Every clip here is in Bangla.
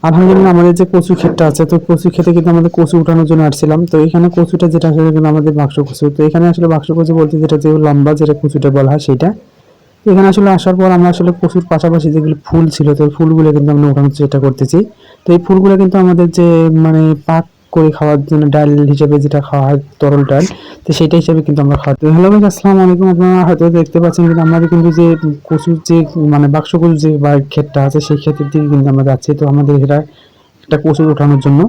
আলহামদুলিল্লাহ আমাদের যে কচু ক্ষেতটা আছে, তো কচু ক্ষেতে কিন্তু আমাদের কচু উঠানোর জন্য আসছিলাম। তো এখানে কচুটা যেটা আসলে কিন্তু আমাদের বাক্স কচু, তো এখানে আসলে বাক্স কচু বলতে যেটা যে লম্বা যেটা কচুটা বলা হয় সেটা। তো এখানে আসলে আসার পর আমরা আসলে কচুর পাশাপাশি যেগুলো ফুল ছিল, তো এই ফুলগুলো কিন্তু আমরা উঠানোর চেষ্টা করতেছি। তো এই ফুলগুলো কিন্তু আমাদের যে মানে পাক করে খাওয়ার জন্য ডাল হিসেবে যেটা খাওয়া হয়, তরল ডাল, তো সেটা হিসেবে কিন্তু আমরা খাওয়া। তো হ্যালো ভাই, আসসালামু আলাইকুম। আপনারা হয়তো দেখতে পাচ্ছেন কিন্তু আমাদের কিন্তু যে কচুর যে মানে বাক্স কচুর যে বা ক্ষেতটা আছে, সেই ক্ষেতের দিকে কিন্তু আমরা যাচ্ছি। তো আমাদের এটা একটা কচু ওঠানোর জন্য।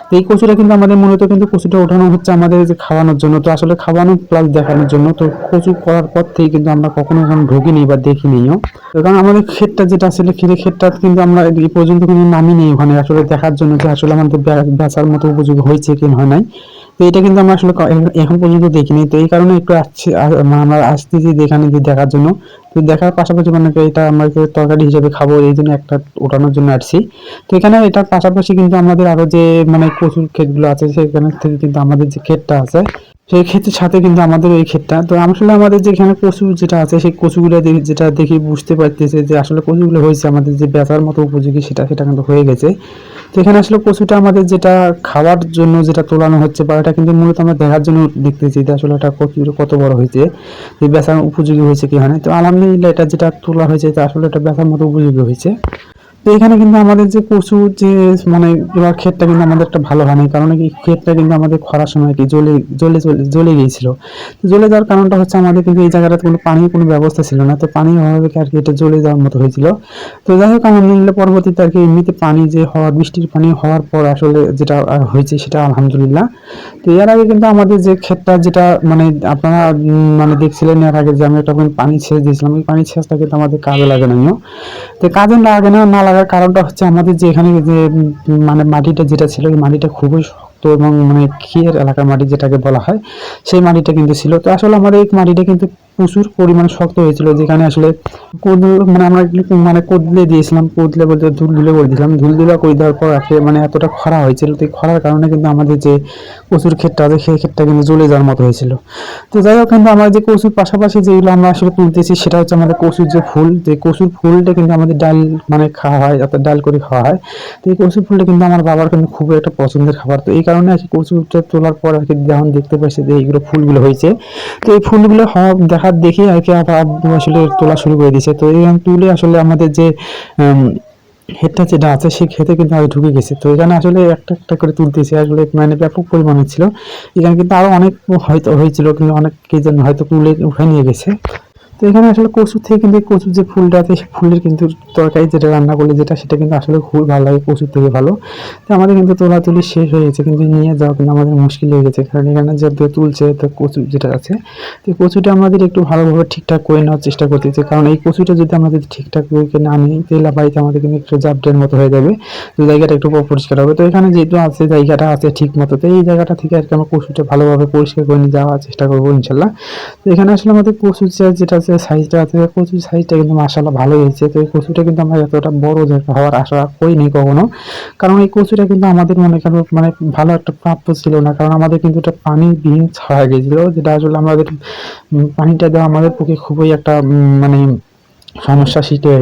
তো এই কচুটা কিন্তু আমাদের মূলত কিন্তু কচুটা ওঠানো হচ্ছে আমাদের যে খাওয়ানোর জন্য, তো আসলে খাওয়ানো প্লাস দেখানোর জন্য। তো কচু করার পর থেকে কিন্তু আমরা কখনো এখানে ঢুকিনি বা দেখিনিও। তো কারণ আমাদের ক্ষেতটা যেটা আসলে ক্ষেতটা কিন্তু আমরা এই পর্যন্ত কিন্তু নামিনি ওখানে আসলে দেখার জন্য যে আসলে আমাদের বেচার মতো উপযোগী হয়েছে কি হয় নাই। তো এটা কিন্তু আমরা আসলে এখন পর্যন্ত দেখিনি। তো এই কারণে একটু আসছি, আমরা আসতেছি এখানে যে দেখার জন্য। তো দেখার পাশাপাশি মানে এটা আমরা একটু তরকারি হিসেবে খাবো, এই জন্য একটা ওঠানোর জন্য আসছি। তো এখানে এটার পাশাপাশি কিন্তু আমাদের আরো যে মানে কচুর ক্ষেতগুলো আছে, সেখানে থেকে কিন্তু আমাদের যে ক্ষেতটা আছে, সেই ক্ষেতের সাথে কিন্তু আমাদের ওই ক্ষেতটা। তো আসলে আমাদের যেখানে কচু যেটা আছে, সেই কচুগুলো যেটা দেখি বুঝতে পারতেছে যে আসলে কচুগুলো হয়েছে আমাদের যে বেচার মতো উপযোগী, সেটা সেটা কিন্তু হয়ে গেছে। তো এখানে আসলে কচুটা আমাদের যেটা খাওয়ার জন্য যেটা তোলানো হচ্ছে, বা এটা কিন্তু মূলত আমরা দেখার জন্য দেখতেছি যে আসলে এটা কত বড় হয়েছে, যে বেচার উপযোগী হয়েছে কি হয় না। তো আলহামদুলিল্লাহ এটা যেটা তোলা হয়েছে, তা আসলে এটা বেচার মতো উপযোগী হয়েছে। তো এখানে কিন্তু আমাদের যে কচু যে মানে এবার ক্ষেতটা কিন্তু আমাদের একটা ভালো হয়নি, কারণ কি ক্ষেতটা কিন্তু আমাদের খরার সময় কি জ্বলে গিয়েছিল। তো জ্বলে যাওয়ার কারণটা হচ্ছে আমাদের কিন্তু এই জায়গাটাতে কোনো পানির কোনো ব্যবস্থা ছিল না, তো পানির অভাবে আর কি এটা জ্বলে যাওয়ার মতো হয়েছিল। তো যাই হোক আলহামদুলিল্লাহ পরবর্তীতে আর কি এমনিতে পানি যে হওয়া, বৃষ্টির পানি হওয়ার পর আসলে যেটা হয়েছে সেটা আলহামদুলিল্লাহ। তো এর আগে কিন্তু আমাদের যে ক্ষেতটা যেটা মানে আপনারা মানে দেখছিলেন এর আগে যে আমি একটা পানি ছেঁচ দিয়েছিলাম, ওই পানি ছেঁচটা কিন্তু আমাদের কাজে লাগে না। তো কাজে লাগে না, না লাগার কারণটা হচ্ছে আমাদের যে এখানে যে মানে মাটিটা যেটা ছিল, এই মাটিটা খুবই শক্ত এবং মানে ক্ষীরের এলাকার মাটি যেটাকে বলা হয়, সেই মাটিটা কিন্তু ছিল। তো আসলে আমাদের এই মাটিটা কিন্তু প্রচুর পরিমাণে শক্ত হয়েছিল, যেখানে আসলে মানে আমরা মানে কদলে দিয়েছিলাম, কদলে বলতে ধুল ধুলে করে দিয়েছিলাম, ধুল ধুলা করে দেওয়ার পর মানে এতটা খরা হয়েছিল। তো এই খরার কারণে কিন্তু আমাদের যে কচুর ক্ষেতটা আছে, সেই ক্ষেতটা কিন্তু জ্বলে যাওয়ার মতো হয়েছিল। তো যাই হোক, কিন্তু আমরা যে কচুর পাশাপাশি যেগুলো আমরা আসলে তুলতেছি, সেটা হচ্ছে আমাদের কচুর যে ফুল, যে কচুর ফুলটা কিন্তু আমাদের ডাল মানে খাওয়া হয়, অর্থাৎ ডাল করে খাওয়া হয়। তো এই কচুর ফুলটা কিন্তু আমার বাবার কিন্তু খুবই একটা পছন্দের খাবার। তো এই কারণে আর কি কচুটা তোলার পর আর কি যখন দেখতে পাচ্ছি যে এইগুলো ফুলগুলো হয়েছে, তো এই ফুলগুলো হওয়া দেখার দেখে আর কি আবার আব্বু আসলে তোলা শুরু করে দিয়েছে। তো এই তুলে আসলে আমাদের যে ক্ষেতটা যেটা আছে, সেই ক্ষেতে কিন্তু আগে ঢুকে গেছে। তো এখানে আসলে একটা একটা করে তুলতেছে, আসলে মানে ব্যাপক পরিমাণে ছিল। এখানে কিন্তু আরো অনেক হয়তো হয়েছিল, কিন্তু অনেক কে যেন হয়তো তুলে উঠায় নিয়ে গেছে। তো এখানে আসলে কচুর থেকে কিন্তু এই কচুর যে ফুলটা আছে, সেই ফুলের কিন্তু তরকারি যেটা রান্না করলে যেটা, সেটা কিন্তু আসলে খুবই ভালো লাগে, কচুর থেকে ভালো। তো আমাদের কিন্তু তোলাতুলি শেষ হয়ে গেছে, কিন্তু নিয়ে যাওয়া কিন্তু আমাদের মুশকিল হয়ে গেছে, কারণ এখানে যে তুলছে, তো কচু যেটা আছে, তো এই কচুটা আমাদের একটু ভালোভাবে ঠিকঠাক করে নেওয়ার চেষ্টা করতেছে। কারণ এই কচুটা যদি আমাদের ঠিকঠাক করে না আনি, তাহলে বাড়িতে আমাদের কিন্তু একটু জাবডের মতো হয়ে যাবে, তো জায়গাটা একটু পরিষ্কার হবে। তো এখানে যেহেতু আছে, জায়গাটা আছে ঠিক মতো, তো এই জায়গাটা থেকে আর কি আমরা কচুটা ভালোভাবে পরিষ্কার করে নিয়ে যাওয়ার চেষ্টা করবো ইনশাল্লাহ। তো এখানে আসলে আমাদের কচুর যেটা আছে সাইজটা আছে, কচুর সাইজটা কিন্তু মাশাআল্লাহ ভালোই হয়েছে। তো এই কচুটা কিন্তু আমরা এতটা বড় হওয়ার আশা করিনি কখনো, কারণ এই কচুটা কিন্তু আমাদের মনে করেন মানে ভালো একটা প্রাপ্য ছিল না, কারণ আমাদের কিন্তু এটা পানি বিহীন ছাড়া গেছিল, যেটা আসলে আমাদের পানিটা দেওয়া আমাদের পক্ষে খুবই একটা মানে সমস্যা সৃষ্টি হয়ে